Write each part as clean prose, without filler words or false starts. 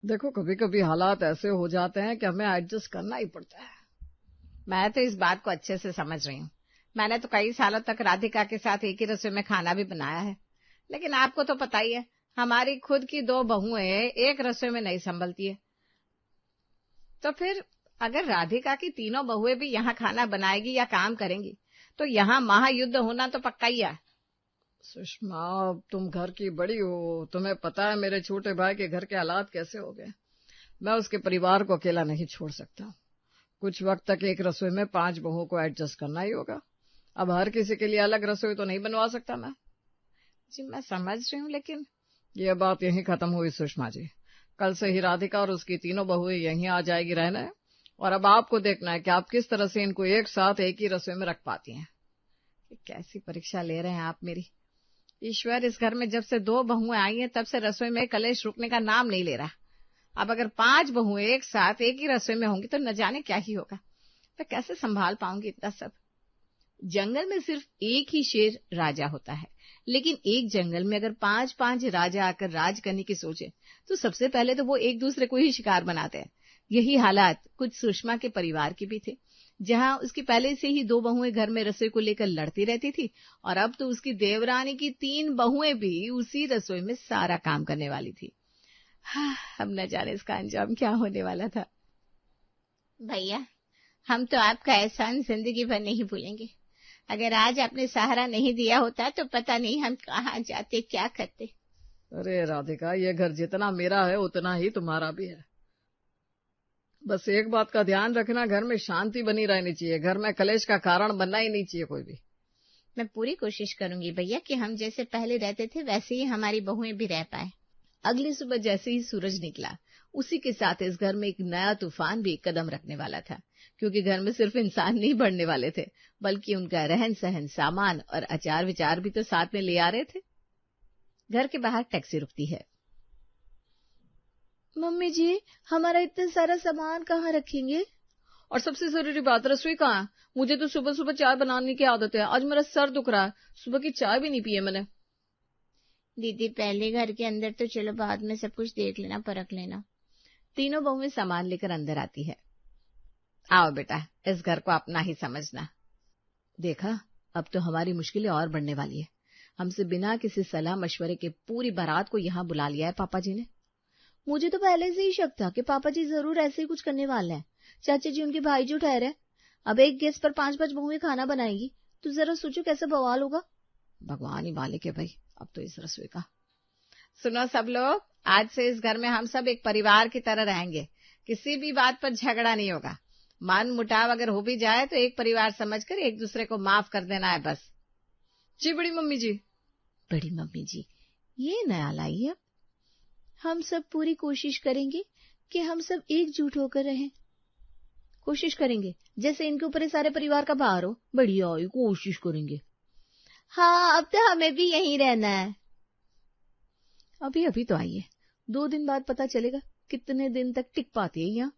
देखो, कभी कभी हालात ऐसे हो जाते हैं कि हमें एडजस्ट करना ही पड़ता है। मैं तो इस बात को अच्छे से समझ रही हूँ। मैंने तो कई सालों तक राधिका के साथ एक ही रसोई में खाना भी बनाया है, लेकिन आपको तो पता ही है, हमारी खुद की 2 बहुएं एक रसोई में नहीं संभलती है। तो फिर अगर राधिका की तीनों बहुएं भी यहाँ खाना बनाएगी या काम करेंगी, तो यहाँ महायुद्ध होना तो पक्का ही है। सुषमा, तुम घर की बड़ी हो, तुम्हें पता है मेरे छोटे भाई के घर के हालात कैसे हो गए। मैं उसके परिवार को अकेला नहीं छोड़ सकता। कुछ वक्त तक एक रसोई में 5 बहुओं को एडजस्ट करना ही होगा। अब हर किसी के लिए अलग रसोई तो नहीं बनवा सकता मैं। जी मैं समझ रही हूँ, लेकिन ये बात यहीं खत्म हुई सुषमा जी। कल से ही राधिका और उसकी तीनों बहुएं यहीं आ जाएगी रहने, और अब आपको देखना है कि आप किस तरह से इनको एक साथ एक ही रसोई में रख पाती हैं। कैसी परीक्षा ले रहे हैं आप मेरी। ईश्वर, इस घर में जब से 2 बहुएं आई हैं तब से रसोई में कलेश रुकने का नाम नहीं ले रहा। अब अगर 5 बहुएं एक साथ एक ही रसोई में होंगी तो न जाने क्या ही होगा। मैं कैसे संभाल पाऊंगी इतना सब। जंगल में सिर्फ एक ही शेर राजा होता है, लेकिन एक जंगल में अगर 5-5 राजा आकर राज करने की सोचे तो सबसे पहले तो वो एक दूसरे को ही शिकार बनाते हैं। यही हालात कुछ सुषमा के परिवार के भी थे, जहां उसकी पहले से ही 2 बहुएं घर में रसोई को लेकर लड़ती रहती थी, और अब तो उसकी देवरानी की 3 बहुएं भी उसी रसोई में सारा काम करने वाली थी। अब न जाने इसका अंजाम क्या होने वाला था। भैया, हम तो आपका एहसान जिंदगी भर नहीं भूलेंगे। अगर आज आपने सहारा नहीं दिया होता तो पता नहीं हम कहाँ जाते, क्या करते। अरे राधिका, ये घर जितना मेरा है उतना ही तुम्हारा भी है। बस एक बात का ध्यान रखना, घर में शांति बनी रहनी चाहिए। घर में कलेश का कारण बनना ही नहीं चाहिए कोई भी। मैं पूरी कोशिश करूंगी भैया कि हम जैसे पहले रहते थे वैसे ही हमारी बहुएं भी रह पाए। अगली सुबह जैसे ही सूरज निकला, उसी के साथ इस घर में एक नया तूफान भी कदम रखने वाला था, क्योंकि घर में सिर्फ इंसान नहीं बढ़ने वाले थे, बल्कि उनका रहन सहन, सामान और आचार विचार भी तो साथ में ले आ रहे थे। घर के बाहर टैक्सी रुकती है। मम्मी जी, हमारा इतना सारा सामान कहाँ रखेंगे? और सबसे जरूरी बात, रसोई कहाँ है? मुझे तो सुबह सुबह चाय बनाने की आदत है। आज मेरा सर दुख रहा है, सुबह की चाय भी नहीं पी है मैंने। दीदी, पहले घर के अंदर तो चलो, बाद में सब कुछ देख लेना, परख लेना। तीनों बहुएं सामान लेकर अंदर आती है। आओ बेटा, इस घर को अपना ही समझना। देखा, अब तो हमारी मुश्किलें और बढ़ने वाली है। हमसे बिना किसी सलाह मशवरे के पूरी बारात को यहाँ बुला लिया है पापा जी ने। मुझे तो पहले से ही शक था कि पापा जी जरूर ऐसे ही कुछ करने वाले हैं। चाचा जी उनके भाई जो ठहरे, अब एक गैस पर 5-5 बहुएं खाना बनाएंगी तो जरा सोचो कैसा बवाल होगा। भगवान ही मालिक है भाई, अब तो इस रसोई का। सुनो सब लोग, आज से इस घर में हम सब एक परिवार की तरह रहेंगे। किसी भी बात पर झगड़ा नहीं होगा। मन मुटाव अगर हो भी जाए तो एक परिवार समझकर एक दूसरे को माफ कर देना है बस। जी बड़ी मम्मी जी। बड़ी मम्मी जी, ये नया लाई है। हम सब पूरी कोशिश करेंगे कि हम सब एकजुट होकर रहें। कोशिश करेंगे जैसे इनके ऊपर सारे परिवार का भार हो। बढ़िया, कोशिश करेंगे। हाँ, अब तो हमें भी यहीं रहना है। अभी तो आई है, 2 दिन बाद पता चलेगा कितने दिन तक टिक पाती है यहाँ।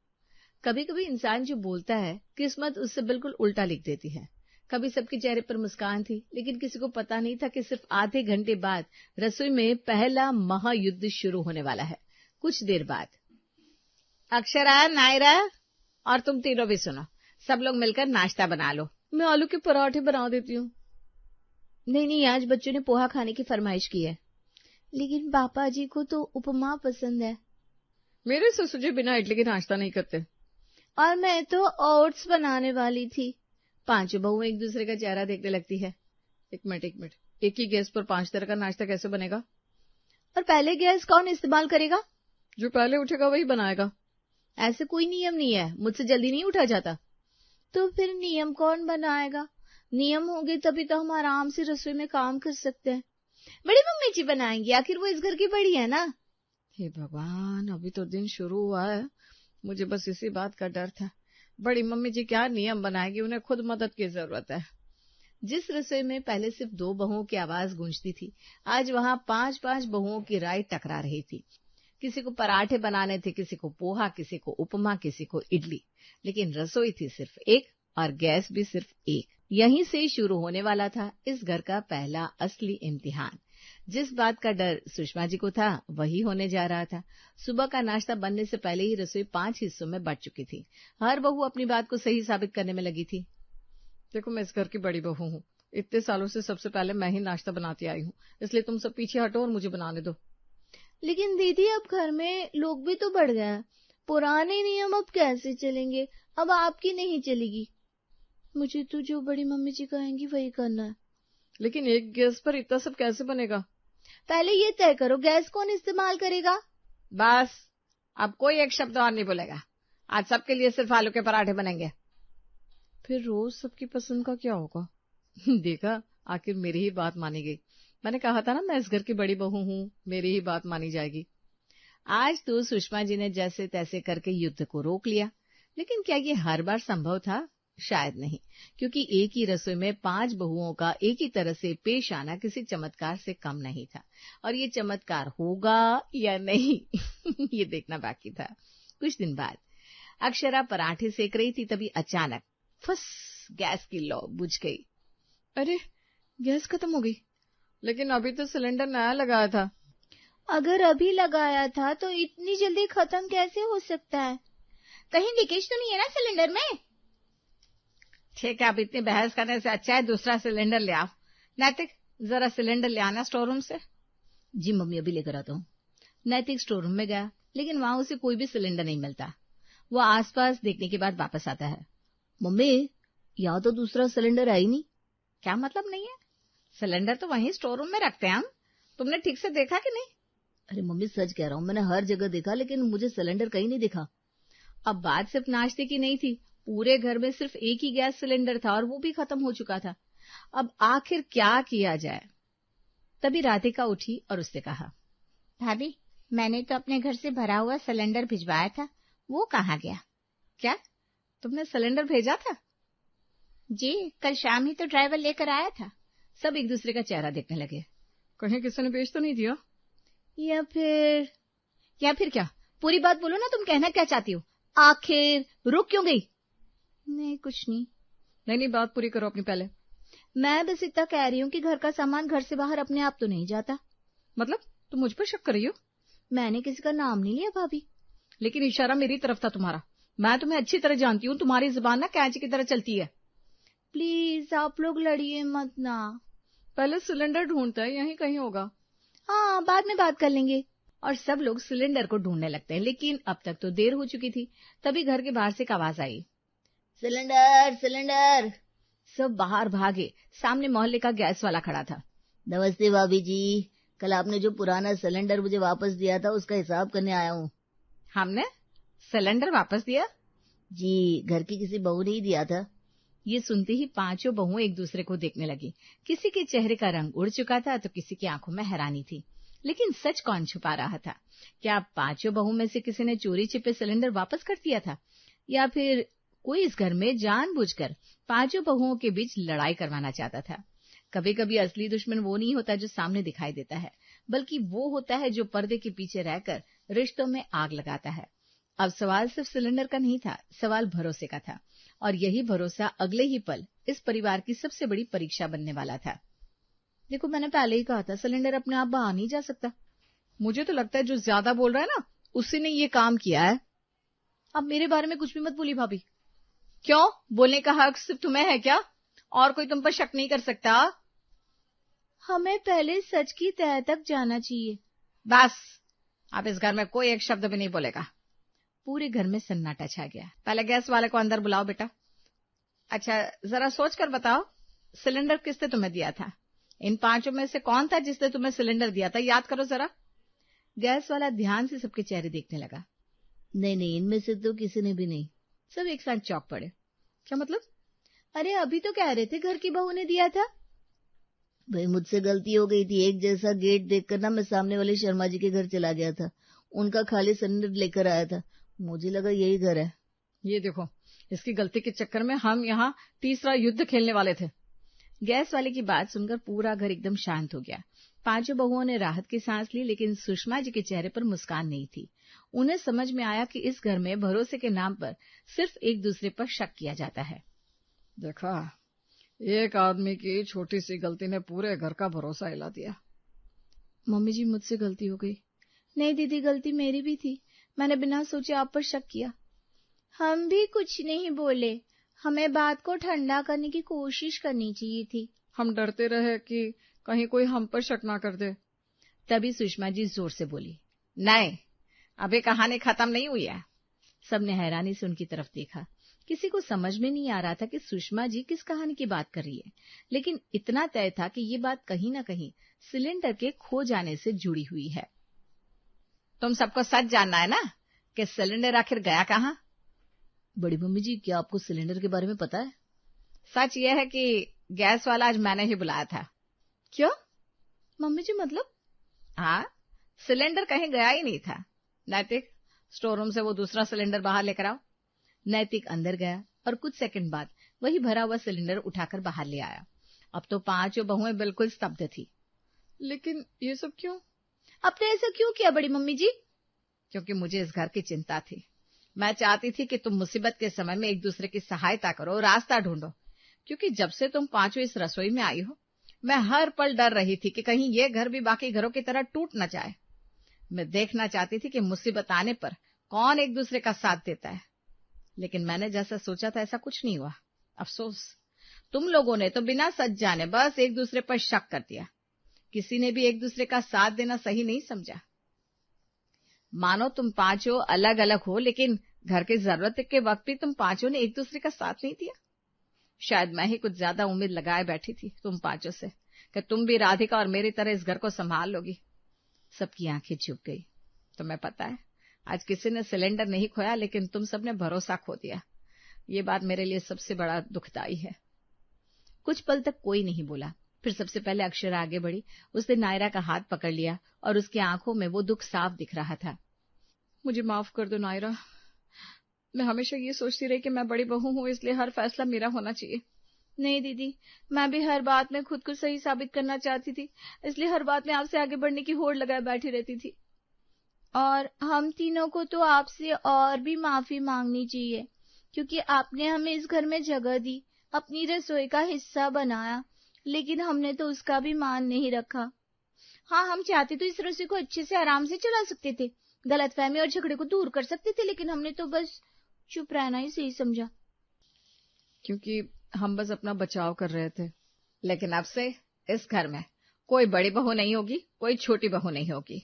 कभी कभी इंसान जो बोलता है, किस्मत उससे बिल्कुल उल्टा लिख देती है। कभी सबके चेहरे पर मुस्कान थी, लेकिन किसी को पता नहीं था कि सिर्फ आधे घंटे बाद रसोई में पहला महायुद्ध शुरू होने वाला है। कुछ देर बाद अक्षरा, नायरा और तुम तीनों भी सुनो, सब लोग मिलकर नाश्ता बना लो। मैं आलू के पराठे बना देती हूँ। नहीं, आज बच्चों ने पोहा खाने की फरमाइश की है। लेकिन पापा जी को तो उपमा पसंद है। मेरे ससुर जी बिना इडली के नाश्ता नहीं करते। और मैं तो ओट्स बनाने वाली थी। 5 बहुएं एक दूसरे का चेहरा देखने लगती है। एक मिनट, एक ही गैस पर 5 तरह का नाश्ता कैसे बनेगा? और पहले गैस कौन इस्तेमाल करेगा? जो पहले उठेगा वही बनाएगा। ऐसे कोई नियम नहीं है, मुझसे जल्दी नहीं उठा जाता। तो फिर नियम कौन बनाएगा? नियम होंगे तभी तो हम आराम से रसोई में काम कर सकते हैं। बड़ी मम्मी जी बनाएंगी, आखिर वो इस घर की बड़ी है ना। हे भगवान, अभी तो दिन शुरू हुआ है, मुझे बस इसी बात का डर था। बड़ी मम्मी जी क्या नियम बनाएगी, उन्हें खुद मदद की जरूरत है। जिस रसोई में पहले सिर्फ 2 बहुओं की आवाज गूंजती थी, आज वहां 5-5 बहुओं की राय टकरा रही थी। किसी को पराठे बनाने थे, किसी को पोहा, किसी को उपमा, किसी को इडली, लेकिन रसोई थी सिर्फ एक और गैस भी सिर्फ एक। यहीं से शुरू होने वाला था इस घर का पहला असली इम्तिहान। जिस बात का डर सुषमा जी को था वही होने जा रहा था। सुबह का नाश्ता बनने से पहले ही रसोई 5 हिस्सों में बंट चुकी थी। हर बहू अपनी बात को सही साबित करने में लगी थी। देखो, मैं इस घर की बड़ी बहू हूँ। इतने सालों से सबसे पहले मैं ही नाश्ता बनाती आई हूँ, इसलिए तुम सब पीछे हटो और मुझे बनाने दो। लेकिन दीदी, अब घर में लोग भी तो बढ़ गए हैं। पुराने नियम अब कैसे चलेंगे? अब आपकी नहीं चलेगी। मुझे तो जो बड़ी मम्मी जी कहेंगी वही करना है। लेकिन एक गैस पर इतना सब कैसे बनेगा? पहले ये तय करो, गैस कौन इस्तेमाल करेगा? बस, अब कोई एक शब्द और नहीं बोलेगा। आज सबके लिए सिर्फ आलू के पराठे बनेंगे। फिर रोज सबकी पसंद का क्या होगा? देखा, आखिर मेरी ही बात मानी गई। मैंने कहा था ना, मैं इस घर की बड़ी बहू हूँ, मेरी ही बात मानी जाएगी। आज तो सुषमा जी ने जैसे तैसे करके युद्ध को रोक लिया, लेकिन क्या ये हर बार संभव था? शायद नहीं, क्योंकि एक ही रसोई में 5 बहुओं का एक ही तरह से पेश आना किसी चमत्कार से कम नहीं था। और ये चमत्कार होगा या नहीं ये देखना बाकी था। कुछ दिन बाद अक्षरा पराठे सेक रही थी, तभी अचानक फस, गैस की लौ बुझ गई। अरे, गैस खत्म हो गई। लेकिन अभी तो सिलेंडर नया लगाया था। अगर अभी लगाया था तो इतनी जल्दी खत्म कैसे हो सकता है? कहीं लीकेज तो नहीं है ना सिलेंडर में? ठीक है, अब इतनी बहस करने से अच्छा है दूसरा सिलेंडर ले आओ। नैतिक, जरा सिलेंडर ले आना स्टोर रूम से। जी मम्मी, अभी लेकर आता हूँ। नैतिक स्टोर रूम में गया, लेकिन वहां उसे कोई भी सिलेंडर नहीं मिलता। वो आसपास देखने के बाद वापस आता है। मम्मी, यहाँ तो दूसरा सिलेंडर है ही नहीं। क्या मतलब नहीं है? सिलेंडर तो वहीं स्टोर रूम में रखते हैं हम। तुमने ठीक से देखा कि नहीं? अरे मम्मी, सच कह रहा हूँ, मैंने हर जगह देखा, लेकिन मुझे सिलेंडर कहीं नहीं दिखा। अब बात सिर्फ नाश्ते की नहीं थी, पूरे घर में सिर्फ एक ही गैस सिलेंडर था और वो भी खत्म हो चुका था। अब आखिर क्या किया जाए? तभी राधिका उठी और उससे कहा, भाभी, मैंने तो अपने घर से भरा हुआ सिलेंडर भिजवाया था, वो कहाँ गया? क्या, तुमने सिलेंडर भेजा था? जी, कल शाम ही तो ड्राइवर लेकर आया था। सब एक दूसरे का चेहरा देखने लगे। कहीं किसी ने भेज तो नहीं दिया? या फिर क्या? पूरी बात बोलो ना, तुम कहना क्या चाहती हो? आखिर रुक क्यों गई? नहीं, कुछ नहीं। नहीं, बात पूरी करो अपनी पहले। मैं बस इतना कह रही हूँ कि घर का सामान घर से बाहर अपने आप तो नहीं जाता। मतलब तुम मुझ पर शक कर रही हो? मैंने किसी का नाम नहीं लिया भाभी। लेकिन इशारा मेरी तरफ था तुम्हारा। मैं तुम्हें अच्छी तरह जानती हूँ, तुम्हारी जुबान ना कैंची की तरह चलती है। प्लीज आप लोग लड़िए मत ना। पहले सिलेंडर ढूंढता है, यहीं कहीं होगा। हाँ, बाद में बात कर लेंगे। और सब लोग सिलेंडर को ढूंढने लगते हैं, लेकिन अब तक तो देर हो चुकी थी। तभी घर के बाहर से एक आवाज आई, सिलेंडर सिलेंडर। सब बाहर भागे। सामने मोहल्ले का गैस वाला खड़ा था। नमस्ते भाभी जी, कल आपने जो पुराना सिलेंडर मुझे वापस दिया था उसका हिसाब करने आया हूँ। हमने सिलेंडर वापस दिया? जी, घर की किसी बहू ने ही दिया था। ये सुनते ही 5 बहुएं एक दूसरे को देखने लगी। किसी के चेहरे का रंग उड़ चुका था तो किसी की आंखों में हैरानी थी। लेकिन सच कौन छुपा रहा था? क्या 5 बहुओं में से किसी ने चोरी छिपे सिलेंडर वापस कर दिया था, या फिर कोई इस घर में जानबूझकर 5 बहुओं के बीच लड़ाई करवाना चाहता था? कभी कभी असली दुश्मन वो नहीं होता जो सामने दिखाई देता है, बल्कि वो होता है जो पर्दे के पीछे रहकर रिश्तों में आग लगाता है। अब सवाल सिर्फ सिलेंडर का नहीं था, सवाल भरोसे का था। और यही भरोसा अगले ही पल इस परिवार की सबसे बड़ी परीक्षा बनने वाला था। देखो, मैंने पहले ही कहा था, सिलेंडर अपने आप बाहर नहीं जा सकता। मुझे तो लगता है जो ज्यादा बोल रहा है ना, उसी ने ये काम किया है। अब मेरे बारे में कुछ भी मत बोली भाभी। क्यों? बोलने का हक सिर्फ तुम्हें है क्या? और कोई तुम पर शक नहीं कर सकता? हमें पहले सच की तह तक जाना चाहिए। बस, अब इस घर में कोई एक शब्द भी नहीं बोलेगा। पूरे घर में सन्नाटा छा गया। पहले गैस वाले को अंदर बुलाओ बेटा। अच्छा, जरा सोच कर बताओ, सिलेंडर किसने तुम्हें दिया था? इन 5 में से कौन था जिसने तुम्हें सिलेंडर दिया था? याद करो जरा। गैस वाला ध्यान से सबके चेहरे देखने लगा। नहीं, इनमें से तो किसी ने भी नहीं। सब एक साथ चौंक पड़े। क्या मतलब? अरे अभी तो कह रहे थे घर की बहू ने दिया था। भाई, मुझसे गलती हो गई थी। एक जैसा गेट देखकर ना मैं सामने वाले शर्मा जी के घर चला गया था। उनका खाली सिलेंडर लेकर आया था, मुझे लगा यही घर है। ये देखो, इसकी गलती के चक्कर में हम यहाँ तीसरा युद्ध खेलने वाले थे। गैस वाले की बात सुनकर पूरा घर एकदम शांत हो गया। 5 बहुओं ने राहत की सांस ली, लेकिन सुषमा जी के चेहरे पर मुस्कान नहीं थी। उन्हें समझ में आया कि इस घर में भरोसे के नाम पर सिर्फ एक दूसरे पर शक किया जाता है। देखा, एक आदमी की छोटी सी गलती ने पूरे घर का भरोसा हिला दिया। मम्मी जी मुझसे गलती हो गई। नहीं दीदी, गलती मेरी भी थी, मैंने बिना सोचे आप पर शक किया। हम भी कुछ नहीं बोले, हमें बात को ठंडा करने की कोशिश करनी चाहिए थी। हम डरते रहे कि कहीं कोई हम पर शक ना कर दे। तभी सुषमा जी जोर से बोली, नहीं, अभी कहानी खत्म नहीं हुई है। सबने हैरानी से उनकी तरफ देखा। किसी को समझ में नहीं आ रहा था कि सुषमा जी किस कहानी की बात कर रही है, लेकिन इतना तय था कि ये बात कहीं न कहीं सिलेंडर के खो जाने से जुड़ी हुई है। तुम सबको सच जानना है ना कि सिलेंडर आखिर गया कहाँ? बड़ी मम्मी जी, क्या आपको सिलेंडर के बारे में पता है? सच ये है कि गैस वाला आज मैंने ही बुलाया था। क्या मम्मी जी, मतलब? हाँ, सिलेंडर कहीं गया ही नहीं था। नैतिक, स्टोर रूम से वो दूसरा सिलेंडर बाहर लेकर आओ। नैतिक अंदर गया और कुछ सेकंड बाद वही भरा हुआ सिलेंडर उठाकर बाहर ले आया। अब तो पांचों बहुएं बिल्कुल स्तब्ध थी। लेकिन ये सब क्यों? आपने ऐसा क्यों किया बड़ी मम्मी जी? क्योंकि मुझे इस घर की चिंता थी। मैं चाहती थी कि तुम मुसीबत के समय में एक दूसरे की सहायता करो, रास्ता ढूंढो। क्योंकि जब से तुम पांचों इस रसोई में आई हो, मैं हर पल डर रही थी कि कहीं ये घर भी बाकी घरों की तरह टूट न जाए। मैं देखना चाहती थी कि मुसीबत आने पर कौन एक दूसरे का साथ देता है। लेकिन मैंने जैसा सोचा था ऐसा कुछ नहीं हुआ। अफसोस, तुम लोगों ने तो बिना सच जाने बस एक दूसरे पर शक कर दिया। किसी ने भी एक दूसरे का साथ देना सही नहीं समझा। मानो तुम पांचों अलग अलग हो, लेकिन घर की जरूरत के वक्त भी तुम पांचों ने एक दूसरे का साथ नहीं दिया। शायद मैं ही कुछ ज्यादा उम्मीद लगाए बैठी थी तुम पांचों से कि तुम भी राधिका और मेरी तरह इस घर को संभाल लोगी। सबकी आंखें झुक गई। तुम्हें पता है, आज किसी ने सिलेंडर नहीं खोया, लेकिन तुम सबने भरोसा खो दिया। ये बात मेरे लिए सबसे बड़ा दुखदाई है। कुछ पल तक कोई नहीं बोला। फिर सबसे पहले अक्षरा आगे बढ़ी। उसने नायरा का हाथ पकड़ लिया और उसकी आंखों में वो दुख साफ दिख रहा था। मुझे माफ कर दो नायरा। मैं हमेशा ये सोचती रही कि मैं बड़ी बहू हूँ, इसलिए हर फैसला मेरा होना चाहिए। नहीं दीदी, मैं भी हर बात में खुद को सही साबित करना चाहती थी, इसलिए हर बात में आपसे आगे बढ़ने की होड़ लगाए बैठी रहती थी। और हम तीनों को तो आपसे और भी माफी मांगनी चाहिए, क्योंकि आपने हमें इस घर में जगह दी, अपनी रसोई का हिस्सा बनाया, लेकिन हमने तो उसका भी मान नहीं रखा। हाँ, हम चाहते तो इस रसोई को अच्छे से आराम से चला सकते थे, गलतफहमी और झगड़े को दूर कर सकते थे, लेकिन हमने तो बस चुप रहना ही सही समझा। क्योंकि हम बस अपना बचाव कर रहे थे। लेकिन अब से इस घर में कोई बड़ी बहू नहीं होगी, कोई छोटी बहू नहीं होगी।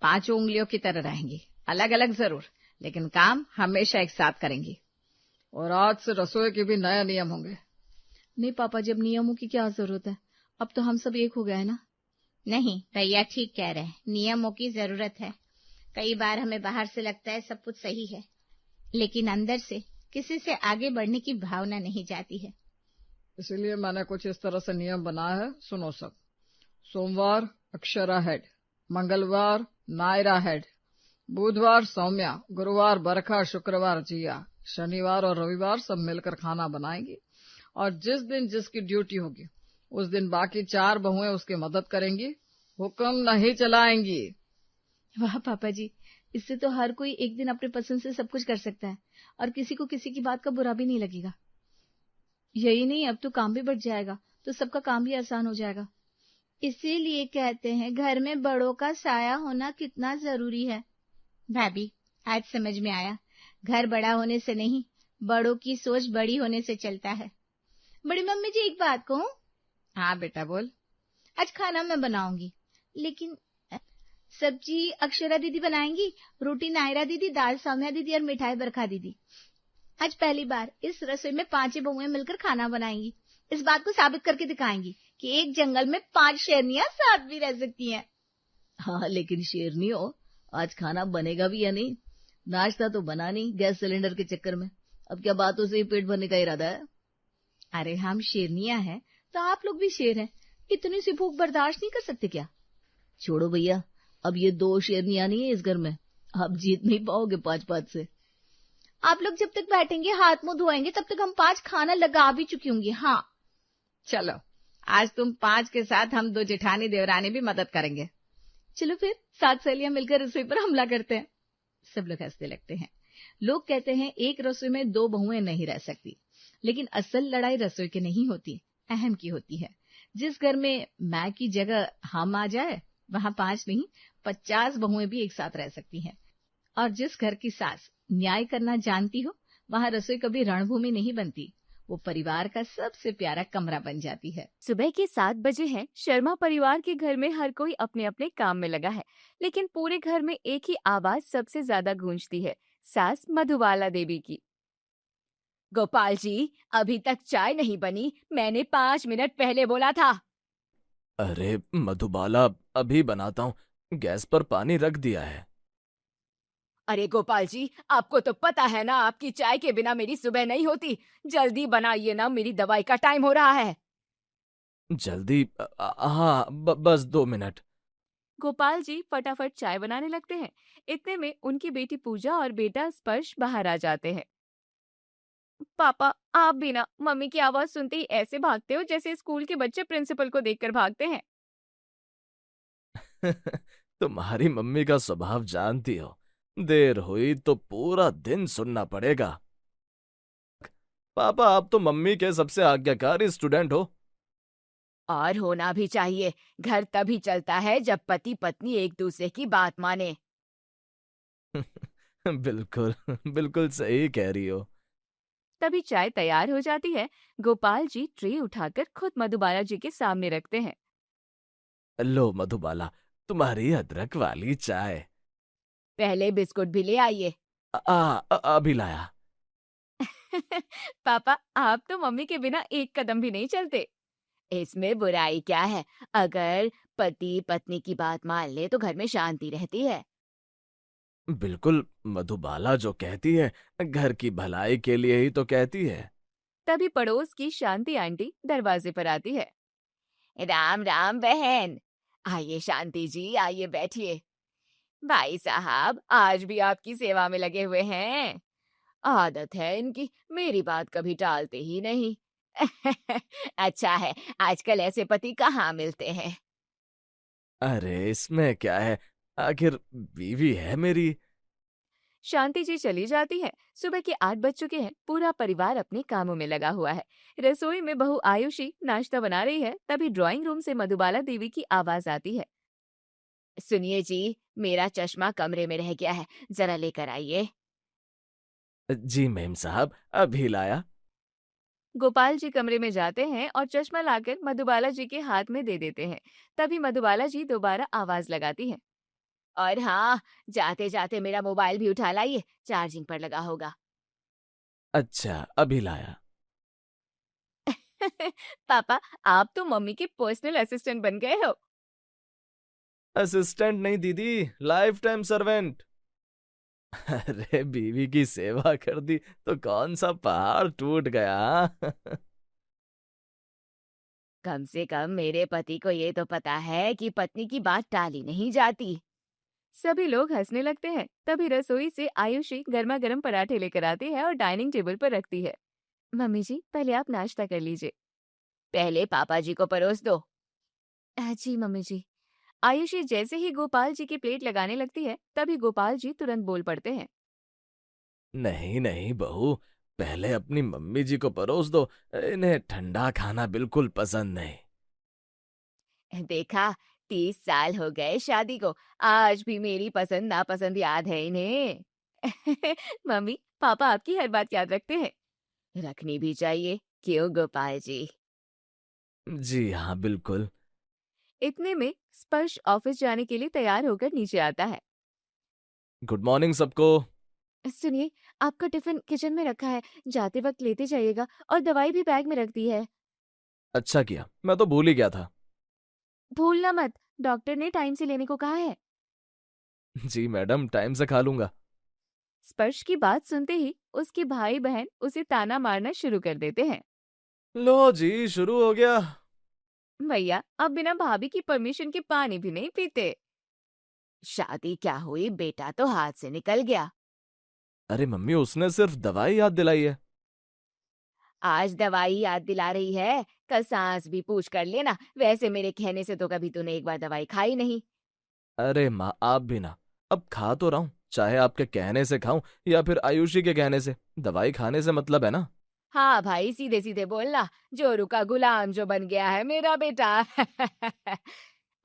पांचों उंगलियों की तरह रहेंगी, अलग अलग जरूर, लेकिन काम हमेशा एक साथ करेंगी। और आज से रसोई के भी नए नियम होंगे। नहीं पापा जी, अब नियमों की क्या जरूरत है, अब तो हम सब एक हो गए ना। नहीं, भैया ठीक कह रहे हैं, नियमों की जरूरत है। कई बार हमें बाहर से लगता है सब कुछ सही है, लेकिन अंदर से किसी से आगे बढ़ने की भावना नहीं जाती है। इसीलिए मैंने कुछ इस तरह से नियम बनाया है, सुनो सब। सोमवार अक्षरा हेड, मंगलवार नायरा हेड, बुधवार सौम्या, गुरुवार बरखा, शुक्रवार जिया, शनिवार और रविवार सब मिलकर खाना बनाएंगी। और जिस दिन जिसकी ड्यूटी होगी उस दिन बाकी 4 बहुएं उसकी मदद करेंगी, हुक्म नहीं चलाएंगी। वाह पापा जी, इससे तो हर कोई एक दिन अपने पसंद से सब कुछ कर सकता है और किसी को किसी की बात का बुरा भी नहीं लगेगा। यही नहीं, अब तो काम भी बढ़ जाएगा, तो सबका काम भी आसान हो जाएगा। इसीलिए कहते हैं घर में बड़ों का साया होना कितना जरूरी है। भाभी, आज समझ में आया, घर बड़ा होने से नहीं, बड़ों की सोच बड़ी होने से चलता है। बड़ी मम्मी जी, एक बात कहूं? हाँ बेटा, बोल। आज खाना मैं बनाऊंगी, लेकिन सब्जी अक्षरा दीदी बनाएंगी, रोटी नायरा दीदी, दाल सौम्या दीदी और मिठाई बरखा दीदी। आज पहली बार इस रसोई में 5 बहुएं मिलकर खाना बनाएंगी। इस बात को साबित करके दिखाएंगी कि एक जंगल में 5 शेरनियां साथ भी रह सकती हैं। हाँ, लेकिन शेरनियों, आज खाना बनेगा भी या नहीं? नाश्ता तो बना नहीं गैस सिलेंडर के चक्कर में, अब क्या बातों से ही पेट भरने का इरादा है? अरे हम शेरनियां हैं तो आप लोग भी शेर हैं, इतनी सी भूख बर्दाश्त नहीं कर सकते क्या? छोड़ो भैया, अब ये 2 शेरनियां नहीं है इस घर में, आप जीत नहीं पाओगे 5-5 से। आप लोग जब तक बैठेंगे हाथ मुंह धोएंगे तब तक हम 5 खाना लगा भी चुकी होंगी। हाँ चलो, आज तुम 5 के साथ हम 2 जेठानी देवरानी भी मदद करेंगे। चलो फिर 7 सहेलियां मिलकर रसोई पर हमला करते हैं। सब लोग हंसने लगते हैं। लोग कहते हैं एक रसोई में 2 बहुएं नहीं रह सकती, लेकिन असल लड़ाई रसोई की नहीं होती, अहम की होती है। जिस घर में मैं की जगह हम आ जाए वहां 5 नहीं 50 बहुएं भी एक साथ रह सकती हैं। और जिस घर की सास न्याय करना जानती हो वहां रसोई कभी रणभूमि नहीं बनती, वो परिवार का सबसे प्यारा कमरा बन जाती है। सुबह के 7 बजे हैं। शर्मा परिवार के घर में हर कोई अपने अपने काम में लगा है, लेकिन पूरे घर में एक ही आवाज सबसे ज्यादा गूंजती है, सास मधुबाला देवी की। गोपाल जी, अभी तक चाय नहीं बनी, मैंने 5 मिनट पहले बोला था। अरे मधुबाला, अभी बनाता हूँ, गैस पर पानी रख दिया है। अरे गोपाल जी, आपको तो पता है ना, आपकी चाय के बिना मेरी सुबह नहीं होती। जल्दी बनाइए ना, मेरी दवाई का टाइम हो रहा है। जल्दी, हाँ, बस 2 मिनट। गोपाल जी फटाफट चाय बनाने लगते हैं। इतने में उनकी बेटी पूजा और बेटा स्पर्श बाहर आ जाते हैं। पापा, आप भी ना मम्मी की आवाज सुनते ही ऐसे भागते हो जैसे स्कूल के बच्चे प्रिंसिपल को देखकर भागते हैं। तुम्हारी मम्मी का स्वभाव जानती हो, देर हुई तो पूरा दिन सुनना पड़ेगा। पापा, आप तो मम्मी के सबसे आज्ञाकारी स्टूडेंट हो। और होना भी चाहिए। घर तभी चलता है जब पति पत्नी एक दूसरे की बात माने। बिल्कुल बिल्कुल सही कह रही हो। तभी चाय तैयार हो जाती है। गोपाल जी ट्रे उठाकर खुद मधुबाला जी के सामने रखते हैं। लो मधुबाला, तुम्हारी अदरक वाली चाय। पहले बिस्कुट भी ले आइए। अभी लाया। पापा, आप तो मम्मी के बिना एक कदम भी नहीं चलते। इसमें बुराई क्या है? अगर पति पत्नी की बात मान ले तो घर में शांति रहती है। बिल्कुल, मधुबाला जो कहती है घर की भलाई के लिए ही तो कहती है। तभी पड़ोस की शांति आंटी दरवाजे पर आती है। राम राम बहन। आइए शांति जी, आइए बैठिए। भाई साहब आज भी आपकी सेवा में लगे हुए हैं। आदत है इनकी, मेरी बात कभी टालते ही नहीं। अच्छा है, आजकल ऐसे पति कहाँ मिलते हैं। अरे इसमें क्या है, आखिर बीवी है मेरी। शांति जी चली जाती है। सुबह के 8 बज चुके हैं। पूरा परिवार अपने कामों में लगा हुआ है। रसोई में बहू आयुषी नाश्ता बना रही है। तभी ड्राइंग रूम से मधुबाला देवी की आवाज आती है। सुनिए जी, मेरा चश्मा कमरे में रह गया है, जरा लेकर आइए। जी मेम साहब, अभी लाया। गोपाल जी कमरे में जाते हैं और चश्मा लाकर मधुबाला जी के हाथ में दे देते हैं। तभी मधुबाला जी दोबारा आवाज लगाती हैं। और हाँ, जाते जाते मेरा मोबाइल भी उठा लाइए, चार्जिंग पर लगा होगा। अच्छा, अभी लाया। पापा, आप तो मम्मी के पर्सनल असिस्टेंट बन गए हो। असिस्टेंट नहीं दीदी, लाइफ टाइम सर्वेंट। अरे बीवी की सेवा कर दी तो कौन सा पहाड़ टूट गया। कम से कम मेरे पति को ये तो पता है कि पत्नी की बात टाली नहीं जाती। सभी लोग हंसने लगते हैं। तभी रसोई से आयुषी गर्मा गर्म पराठे लेकर आती है और डाइनिंग टेबल पर रखती है। मम्मी जी, पहले आप नाश्ता कर लीजिए। पहले पापा जी को परोस दो। जी मम्मी जी। आयुषी जैसे ही गोपाल जी की प्लेट लगाने लगती है, तभी गोपाल जी तुरंत बोल पड़ते हैं। नहीं नहीं बहू, पहले अपनी मम्मी जी को परोस दो, इन्हें ठंडा खाना बिल्कुल पसंद नहीं। देखा, 30 साल हो गए शादी को, आज भी मेरी पसंद नापसंद याद है इन्हें। मम्मी, पापा आपकी हर बात याद रखते हैं। रखनी भी चाहिए, क्यों गोपाल जी? जी हाँ, बिल्कुल। इतने में स्पर्श ऑफिस जाने के लिए तैयार होकर नीचे आता है। गुड मॉर्निंग सबको। सुनिए, आपका टिफिन किचन में रखा है, जाते वक्त लेते जाइएगा, और दवाई भी बैग में रख दी है। अच्छा किया, मैं तो भूल ही गया था। भूलना मत, डॉक्टर ने टाइम से लेने को कहा है। जी मैडम, टाइम से खा लूंगा। स्पर्श की बात सुनते ही उसके भाई बहन उसे ताना मारना शुरू कर देते हैं। लो जी, शुरू हो गया। भैया, अब बिना भाभी की परमिशन के पानी भी नहीं पीते। शादी क्या हुई, बेटा तो हाथ से निकल गया। अरे मम्मी, उसने सिर्फ दवाई याद दिलाई है। आज दवाई याद दिला रही है, कल सांस भी पूछ कर लेना। वैसे मेरे कहने से तो कभी तूने एक बार दवाई खाई नहीं। अरे माँ, आप भी ना। अब खा तो रहा हूँ, चाहे आपके कहने से खाऊं या फिर आयुषी के कहने से, दवाई खाने से मतलब है ना। हाँ भाई, सीधे सीधे बोलना, जोरू का गुलाम जो बन गया है मेरा बेटा।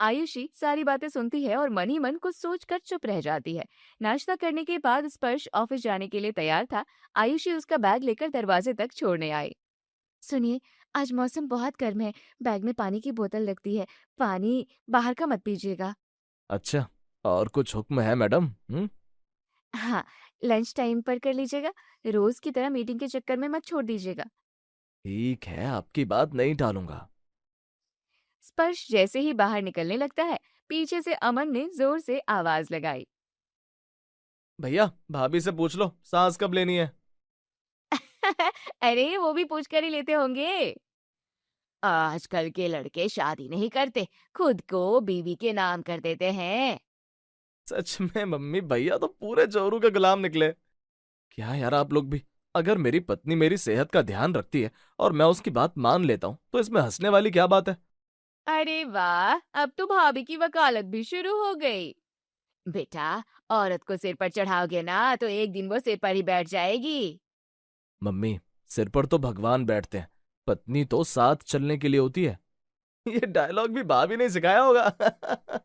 आयुषी सारी बातें सुनती है और मन ही मन कुछ सोचकर चुप रह जाती है। नाश्ता करने के बाद स्पर्श ऑफिस जाने के लिए तैयार था। आयुषी उसका बैग लेकर दरवाजे तक छोड़ने आई। सुनिए, आज मौसम बहुत गर्म है, बैग में पानी की बोतल लगती है, पानी बाहर का मत पीजिएगा। अच्छा, और कुछ हुक्म है मैडम? हाँ, लंच टाइम पर कर लीजिएगा, रोज की तरह मीटिंग के चक्कर में मत छोड़ दीजिएगा। ठीक है, आपकी बात नहीं टालूंगा। स्पर्श जैसे ही बाहर निकलने लगता है, पीछे से अमन ने जोर से आवाज लगाई। भैया, भाभी से पूछ लो सांस कब लेनी है। अरे, वो भी पूछ कर ही लेते होंगे। आजकल के लड़के शादी नहीं करते, खुद को बीवी के नाम कर देते हैं। सच में मम्मी, भैया तो पूरे जोरू के गुलाम निकले। क्या यार आप लोग भी, अगर मेरी पत्नी मेरी सेहत का ध्यान रखती है और मैं उसकी बात मान लेता हूँ तो इसमें हंसने वाली क्या बात है? अरे वाह, अब तो भाभी की वकालत भी शुरू हो गई। बेटा, औरत को सिर पर चढ़ाओगे ना तो एक दिन वो सिर पर ही बैठ जाएगी। मम्मी, सिर पर तो भगवान बैठते हैं, पत्नी तो साथ चलने के लिए होती है। ये डायलॉग भी भाभी ने सिखाया होगा।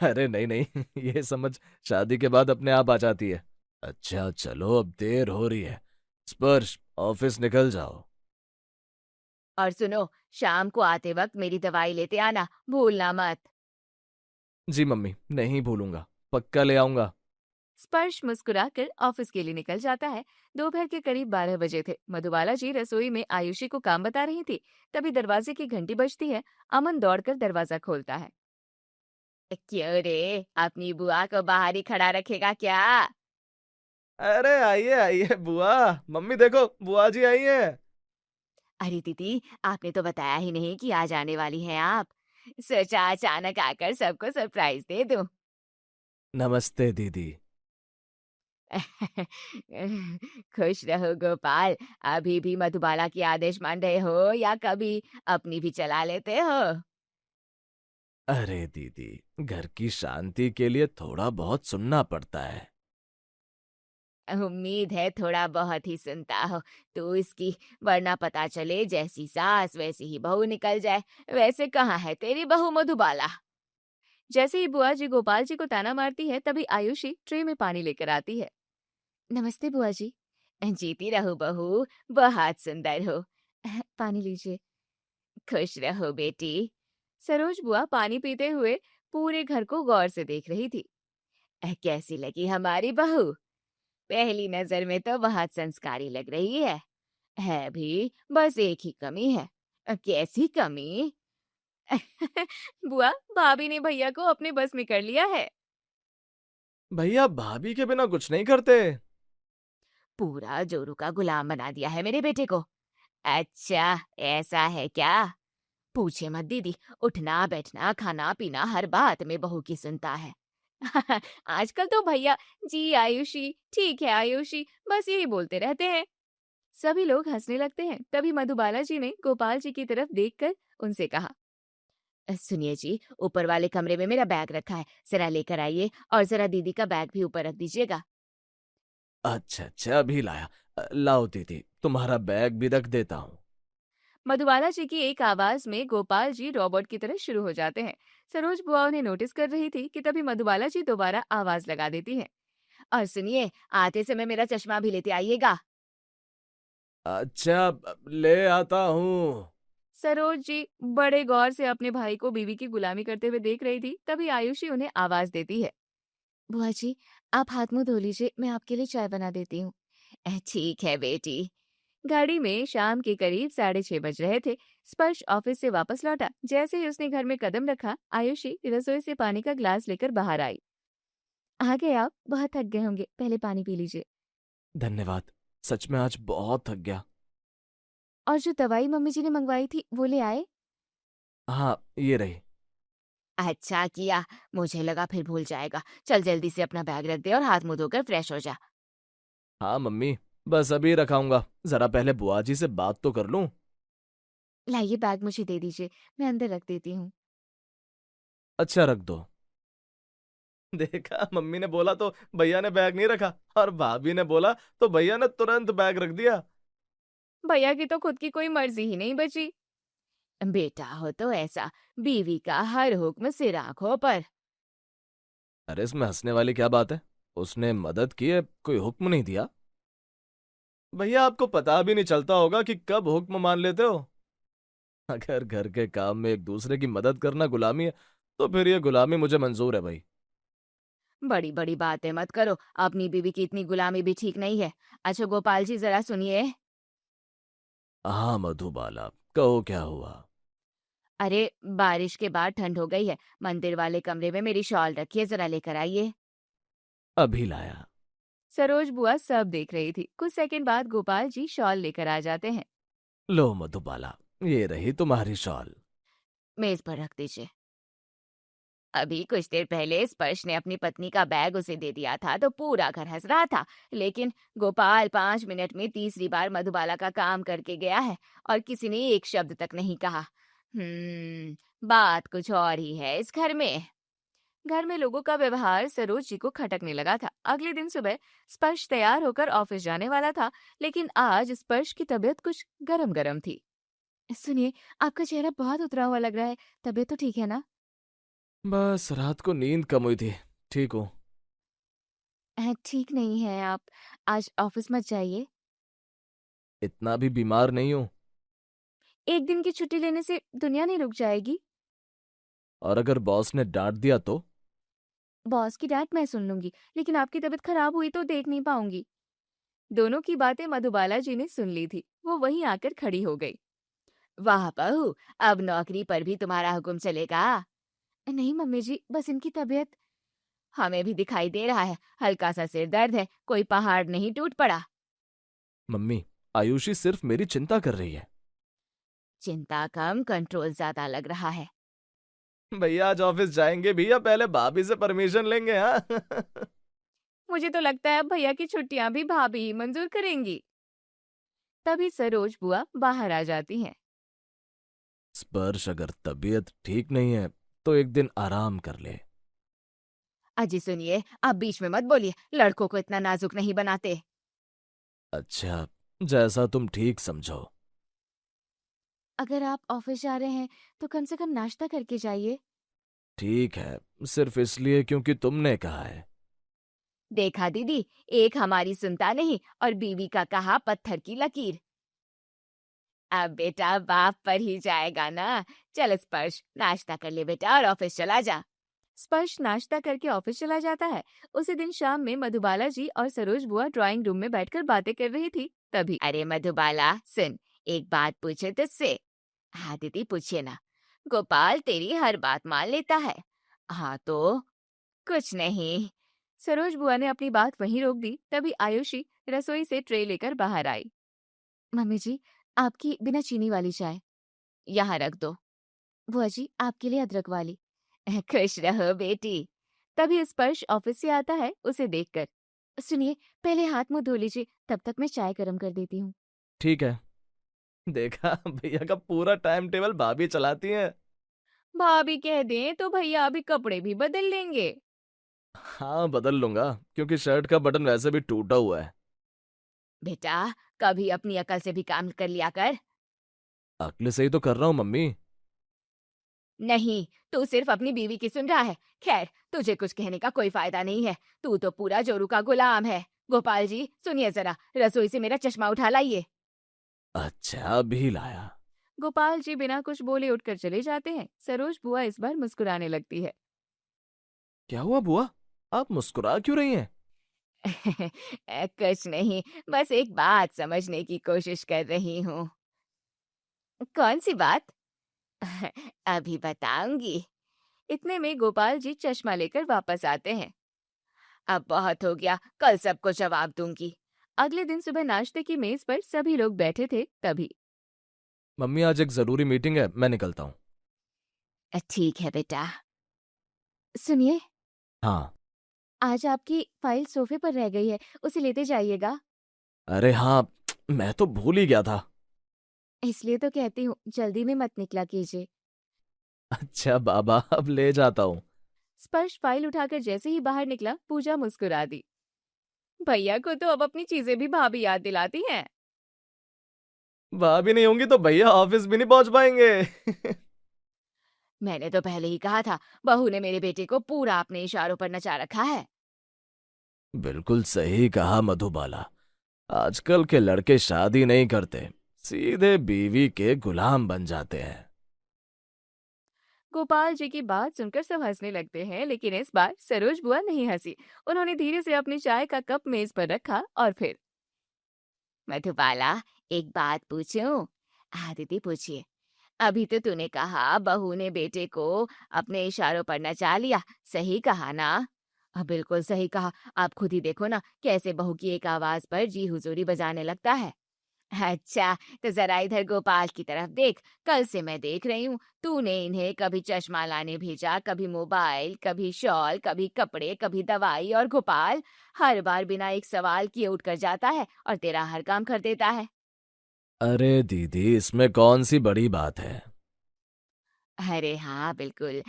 अरे नहीं नहीं, ये समझ शादी के बाद अपने आप आ जाती है। अच्छा चलो, अब देर हो रही है, स्पर्श ऑफिस निकल जाओ। और सुनो, शाम को आते वक्त मेरी दवाई लेते आना, भूलना मत। जी मम्मी, नहीं भूलूंगा, पक्का ले आऊंगा। स्पर्श मुस्कुराकर ऑफिस के लिए निकल जाता है। दोपहर के करीब 12 बजे थे। मधुबाला जी रसोई में आयुषी को काम बता रही थी। तभी दरवाजे की घंटी बजती है। अमन दौड़कर दरवाजा खोलता है। क्यों रे, अपनी बुआ को बाहर ही खड़ा रखेगा क्या? अरे आइए आइए बुआ, मम्मी देखो बुआ जी आई हैं। अरे दीदी, आपने तो बताया ही नहीं कि आज आने वाली हैं आप। सोचा अचानक आकर सबको सरप्राइज दे दूं। नमस्ते दीदी। खुश रहो गोपाल। अभी भी मधुबाला की आदेश मान रहे हो या कभी अपनी भी चला लेते हो? अरे दीदी, घर की शांति के लिए थोड़ा बहुत सुनना पड़ता है। उम्मीद है थोड़ा बहुत ही सुनता हो तो इसकी, वरना पता चले जैसी सास वैसी ही बहू निकल जाए। वैसे कहाँ है तेरी बहू मधुबाला? जैसे ही बुआ जी गोपाल जी को ताना मारती है, तभी आयुषी ट्रे में पानी लेकर आती है। नमस्ते बुआ जी। जीती रहो बहू, बहुत सुंदर हो। पानी लीजिए। खुश रहो बेटी। सरोज बुआ पानी पीते हुए पूरे घर को गौर से देख रही थी। कैसी लगी हमारी बहू? पहली नजर में तो बहुत संस्कारी लग रही है भी, बस एक ही कमी है। कैसी कमी? बुआ, भाभी ने भैया को अपने बस में कर लिया है। भैया भाभी के बिना कुछ नहीं करते। पूरा जोरू का गुलाम बना दिया है मेरे बेटे को। अच्छा, ऐसा है क्या? पूछे मत दीदी, उठना बैठना खाना पीना हर बात में बहू की सुनता है। आजकल तो भैया जी आयुषी, ठीक है आयुषी, बस यही बोलते रहते हैं। सभी लोग हंसने लगते हैं। तभी मधुबाला जी ने गोपाल जी की तरफ देखकर उनसे कहा, सुनिए जी, ऊपर वाले कमरे में मेरा बैग रखा है, जरा लेकर आइए और जरा दीदी का बैग भी ऊपर रख दीजिएगा। अच्छा अच्छा, अभी लाया। लाओ दीदी, तुम्हारा बैग भी रख देता हूँ। मधुबाला जी की एक आवाज में गोपाल जी रोबोट की तरह शुरू हो जाते हैं। सरोज बुआ उन्हें नोटिस कर रही थी कि तभी मधुबाला जी दोबारा आवाज लगा देती हैं। और सुनिए, आते समय मेरा चश्मा भी लेते आइएगा। अच्छा, ले आता हूँ। सरोज जी बड़े गौर से अपने भाई को बीवी की गुलामी करते हुए देख रही थी। तभी आयुषी उन्हें आवाज देती है, बुआ जी, आप हाथ मुंह धो लीजिए, मैं आपके लिए चाय बना देती हूँ। ठीक है बेटी। गाड़ी में शाम के करीब 6:30 बज रहे थे। स्पर्श ऑफिस से वापस लौटा। जैसे ही उसने घर में कदम रखा, आयुषी रसोई से पानी का ग्लास लेकर बाहर आई। आ गए आप? बहुत थक गए होंगे, पहले पानी पी लीजिए। धन्यवाद, सच में आज बहुत थक गया। और जो दवाई मम्मी जी ने मंगवाई थी वो ले आए? हाँ, ये रही। अच्छा किया, मुझे लगा फिर भूल जाएगा। चल जल्दी से अपना बैग रख दे और हाथ मुंह धोकर फ्रेश हो जा। हाँ मम्मी, बस अभी रखाऊंगा, जरा पहले बुआ जी से बात तो कर लूं। लाइए बैग मुझे दे दीजिए, मैं अंदर रख देती हूँ। अच्छा रख दो। देखा, मम्मी ने बोला तो भैया ने बैग नहीं रखा, और भाभी ने बोला तो भैया ने तुरंत बैग रख दिया। भैया की तो खुद की कोई मर्जी ही नहीं बची। बेटा हो तो ऐसा, बीवी का हर हुक्म सिर आंखों पर। अरे इसमें हंसने वाली क्या बात है? उसने मदद की है, कोई हुक्म नहीं दिया। भैया आपको पता भी नहीं चलता होगा कि कब हुक्म मान लेते हो। अगर घर के काम में एक दूसरे की मदद करना गुलामी है, तो फिर ये गुलामी मुझे मंजूर है भाई। बड़ी बड़ी बातें मत करो, अपनी बीवी की इतनी गुलामी भी ठीक नहीं है। अच्छा गोपाल जी जरा सुनिए। हाँ मधुबाला, कहो क्या हुआ? अरे बारिश के बाद ठंड हो गई है, मंदिर वाले कमरे में मेरी शॉल रखी है, जरा लेकर आइए। अभी लाया। सरोज बुआ सब देख रही थी। कुछ सेकंड बाद गोपाल जी शॉल लेकर आ जाते हैं। लो मधुबाला, ये रही तुम्हारी शॉल। मेज पर रख दीजिए। अभी कुछ देर पहले स्पर्श ने अपनी पत्नी का बैग उसे दे दिया था तो पूरा घर हंस रहा था, लेकिन गोपाल 5 मिनट में तीसरी बार मधुबाला का काम करके गया है और किसी ने एक शब्द तक नहीं कहा। बात कुछ और ही है इस घर में। घर में लोगों का व्यवहार सरोज जी को खटकने लगा था। अगले दिन सुबह स्पर्श तैयार होकर ऑफिस जाने वाला था, लेकिन आज स्पर्श की तबीयत कुछ गरम गरम थी। सुनिए, आपका चेहरा बहुत उतरा हुआ लग रहा है, तबीयत तो ठीक है ना? बस रात को नींद कम हुई थी, ठीक हूँ। ठीक नहीं है आप? आज ऑफिस मत जाइए। इतना भी बीमार नहीं हूँ। एक दिन की छुट्टी लेने से दुनिया नहीं रुक जाएगी। और अगर बॉस ने डांट दिया तो? बॉस की डांट मैं सुन लूंगी, लेकिन आपकी तबीयत खराब हुई तो देख नहीं पाऊंगी। दोनों की बातें मधुबाला जी ने सुन ली थी। वो वहीं आकर खड़ी हो गई। वाह बहू, अब नौकरी पर भी तुम्हारा हुक्म चलेगा? नहीं मम्मी जी, बस इनकी तबीयत। हमें भी दिखाई दे रहा है, हल्का सा सिर दर्द है, कोई पहाड़ नहीं टूट पड़ा। मम्मी, आयुषी सिर्फ मेरी चिंता कर रही है। चिंता कम, कंट्रोल ज्यादा लग रहा है। भैया आज ऑफिस जाएंगे भी या पहले भाभी से परमिशन लेंगे? हाँ। मुझे तो लगता है अब भैया की छुट्टियां भी भाभी ही मंजूर करेंगी। तभी सरोज बुआ बाहर आ जाती हैं। स्पर्श अगर तबीयत ठीक नहीं है तो एक दिन आराम कर ले। अजी सुनिए, आप बीच में मत बोलिए, लड़कों को इतना नाजुक नहीं बनाते। अच्छा, जैसा तुम ठीक समझो। अगर आप ऑफिस जा रहे हैं तो कम से कम नाश्ता करके जाइए। ठीक है, सिर्फ इसलिए क्योंकि तुमने कहा है। देखा दीदी, एक हमारी सुनता नहीं और बीवी का कहा पत्थर की लकीर। अब बेटा बाप पर ही जाएगा ना। चल स्पर्श, नाश्ता कर ले बेटा और ऑफिस चला जा। स्पर्श नाश्ता करके ऑफिस चला जाता है। उसी दिन शाम में मधुबाला जी और सरोज बुआ ड्राइंग रूम में बैठकर बातें कर रही थी। तभी अरे मधुबाला सुन, एक बात पूछे तुझसे। हाँ दीदी पूछिए ना। गोपाल तेरी हर बात मान लेता है। हाँ तो कुछ नहीं। सरोज बुआ ने अपनी बात वहीं रोक दी। तभी आयुषी रसोई से ट्रे लेकर बाहर आई। मम्मी जी, आपकी बिना चीनी वाली चाय यहाँ रख दो। बुआ जी, आपके लिए अदरक वाली। खुश रहो बेटी। तभी स्पर्श ऑफिस से आता है उसे देखकर। सुनिए, पहले हाथ मुंह धो लीजिए, तब तक मैं चाय गर्म कर देती हूँ। ठीक है। देखा, भैया का पूरा टाइम टेबल भाभी चलाती है। भाभी कह दें तो भैया अभी कपड़े भी बदल लेंगे। हाँ बदल लूंगा, क्योंकि शर्ट का बटन वैसे भी टूटा हुआ है। बेटा कभी अपनी अकल से भी काम कर लिया कर। अक्ल से ही तो कर रहा हूँ मम्मी। नहीं, तू सिर्फ अपनी बीवी की सुन रहा है। खैर, तुझे कुछ कहने का कोई फायदा नहीं है, तू तो पूरा जोरू का गुलाम है। गोपाल जी सुनिए जरा, रसोई से मेरा चश्मा उठा लाइए। अच्छा, अभी लाया। गोपाल जी बिना कुछ बोले उठकर चले जाते हैं। सरोज बुआ इस बार मुस्कुराने लगती है। क्या हुआ बुआ, आप मुस्कुरा क्यों रही हैं? कुछ नहीं, बस एक बात समझने की कोशिश कर रही हूँ। कौन सी बात? अभी बताऊंगी। इतने में गोपाल जी चश्मा लेकर वापस आते हैं। अब बहुत हो गया, कल सबको जवाब दूंगी। अगले दिन सुबह नाश्ते की मेज पर सभी लोग बैठे थे। तभी मम्मी आज एक जरूरी मीटिंग है, मैं निकलता हूँ। ठीक है बेटा। सुनिए, हाँ। आज आपकी फाइल सोफे पर रह गई है, उसे लेते जाइएगा। अरे हाँ, मैं तो भूल ही गया था। इसलिए तो कहती हूँ, जल्दी में मत निकला कीजिए। अच्छा बाबा, अब ले जाता हूँ। स्पर्श फाइल उठाकर जैसे ही बाहर निकला, पूजा मुस्कुरा दी। भैया को तो अब अपनी चीजें भी भाभी याद दिलाती हैं। भाभी नहीं होंगी तो भैया ऑफिस भी नहीं पहुंच पाएंगे। मैंने तो पहले ही कहा था, बहू ने मेरे बेटे को पूरा अपने इशारों पर नचा रखा है। बिल्कुल सही कहा मधुबाला। आजकल के लड़के शादी नहीं करते, सीधे बीवी के गुलाम बन जाते हैं। गोपाल जी की बात सुनकर सब हंसने लगते हैं, लेकिन इस बार सरोज बुआ नहीं हंसी। उन्होंने धीरे से अपनी चाय का कप मेज पर रखा और फिर, मधुबाला, एक बात पूछूं? आदिति, पूछिए। अभी तो तूने कहा बहू ने बेटे को अपने इशारों पर नचा लिया, सही कहा ना? बिल्कुल सही कहा। आप खुद ही देखो ना, कैसे बहू की एक आवाज पर जी हुजूरी बजाने लगता है। अच्छा, तो जरा इधर गोपाल की तरफ देख। कल से मैं देख रही हूँ, तूने इन्हें कभी चश्मा लाने भेजा, कभी मोबाइल, कभी शॉल, कभी कपड़े, कभी दवाई, और गोपाल हर बार बिना एक सवाल किए उठकर जाता है और तेरा हर काम कर देता है। अरे दीदी, इसमें कौन सी बड़ी बात है? अरे हाँ, बिल्कुल।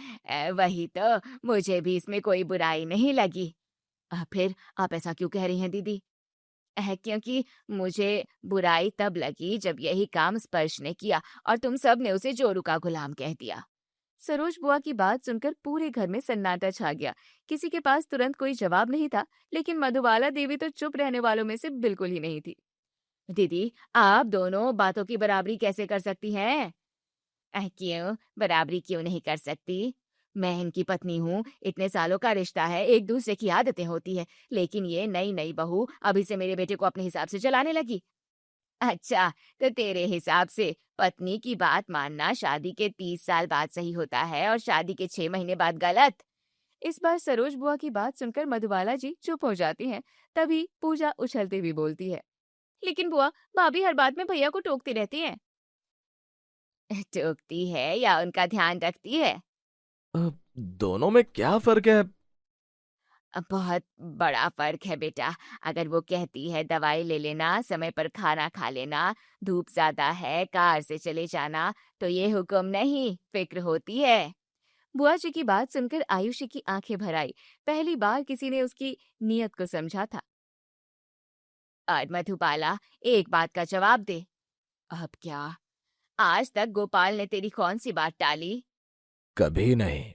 वही तो, मुझे भी इसमें कोई बुराई नहीं लगी। फिर आप ऐसा क्यों कह रही हैं दीदी? क्योंकि मुझे बुराई तब लगी जब यही काम स्पर्श ने किया और तुम सब ने उसे जोरू का गुलाम कह दिया। सरोज बुआ की बात सुनकर पूरे घर में सन्नाटा छा गया। किसी के पास तुरंत कोई जवाब नहीं था, लेकिन मधुबाला देवी तो चुप रहने वालों में से बिल्कुल ही नहीं थी। दीदी, आप दोनों बातों की बराबरी कैसे कर सकती हैं? क्यों बराबरी क्यों नहीं कर सकती? मैं इनकी पत्नी हूँ, इतने सालों का रिश्ता है, एक दूसरे की आदतें होती है, लेकिन ये नई नई बहू अभी से मेरे बेटे को अपने हिसाब से चलाने लगी। अच्छा, तो तेरे हिसाब से पत्नी की बात मानना शादी के 30 साल बाद सही होता है और शादी के 6 महीने बाद गलत? इस बार सरोज बुआ की बात सुनकर मधुबाला जी चुप हो जाती हैं। तभी पूजा उछलती हुई बोलती है, लेकिन बुआ, भाभी हर बात में भैया को टोकती रहती हैं। टोकती है या उनका ध्यान रखती है? दोनों में क्या फर्क है? बहुत बड़ा फर्क है बेटा। अगर वो कहती है दवाई ले लेना, समय पर खाना खा लेना, धूप ज्यादा है, कार से चले जाना, तो ये हुक्म नहीं, फिक्र होती है। बुआ जी की बात सुनकर आयुषी की आंखें भर आई। पहली बार किसी ने उसकी नीयत को समझा था। और मधुबाला, एक बात का जवाब दे। अब क्या? आज तक गोपाल ने तेरी कौन सी बात टाली? कभी नहीं।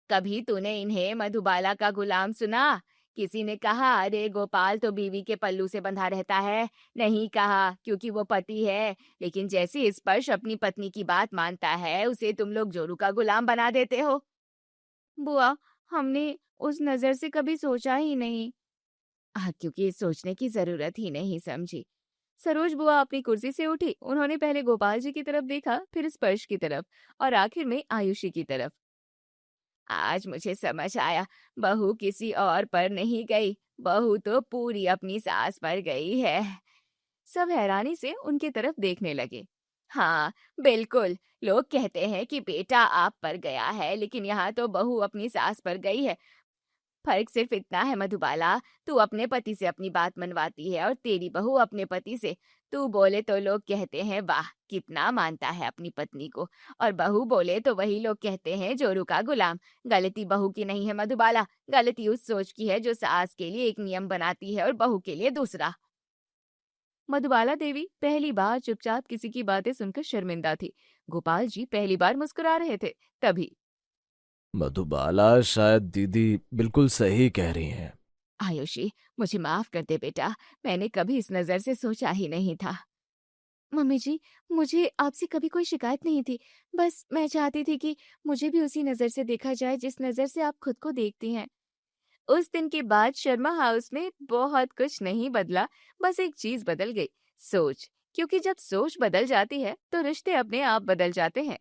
कभी तूने इन्हें मधुबाला का गुलाम सुना? किसी ने कहा अरे गोपाल तो बीवी के पल्लू से बंधा रहता है? नहीं कहा, क्योंकि वो पति है। लेकिन जैसे स्पर्श अपनी पत्नी की बात मानता है, उसे तुम लोग जोरू का गुलाम बना देते हो। बुआ, हमने उस नजर से कभी सोचा ही नहीं। क्योंकि सोचने की जरूरत ही नहीं समझी। सरोज बुआ अपनी कुर्सी से उठी। उन्होंने पहले गोपाल जी की तरफ देखा, फिर स्पर्श की तरफ और आखिर में आयुषी की तरफ। आज मुझे समझ आया, बहू किसी और पर नहीं गई, बहू तो पूरी अपनी सास पर गई है। सब हैरानी से उनकी तरफ देखने लगे। हाँ, बिल्कुल। लोग कहते हैं कि बेटा आप पर गया है, लेकिन यहाँ तो बहू अपनी सास पर गई है। फर्क सिर्फ इतना है मधुबाला, तू अपने पति से अपनी बात मनवाती है और तेरी बहू अपने पति से। तू बोले तो लोग कहते हैं वाह कितना मानता है अपनी पत्नी को, और बहू बोले तो वही लोग कहते हैं जोरू का गुलाम। गलती बहू की नहीं है मधुबाला, गलती उस सोच की है जो सास के लिए एक नियम बनाती है और बहू के लिए दूसरा। मधुबाला देवी पहली बार चुपचाप किसी की बातें सुनकर शर्मिंदा थी। गोपाल जी पहली बार मुस्कुरा रहे थे। तभी, मधुबाला, शायद दीदी बिल्कुल सही कह रही हैं। आयुषी, मुझे माफ कर दे बेटा, मैंने कभी इस नजर से सोचा ही नहीं था। मम्मी जी, मुझे आपसे कभी कोई शिकायत नहीं थी, बस मैं चाहती थी कि मुझे भी उसी नजर से देखा जाए जिस नजर से आप खुद को देखती हैं। उस दिन के बाद शर्मा हाउस में बहुत कुछ नहीं बदला, बस एक चीज बदल गई, सोच। क्योंकि जब सोच बदल जाती है तो रिश्ते अपने आप बदल जाते हैं।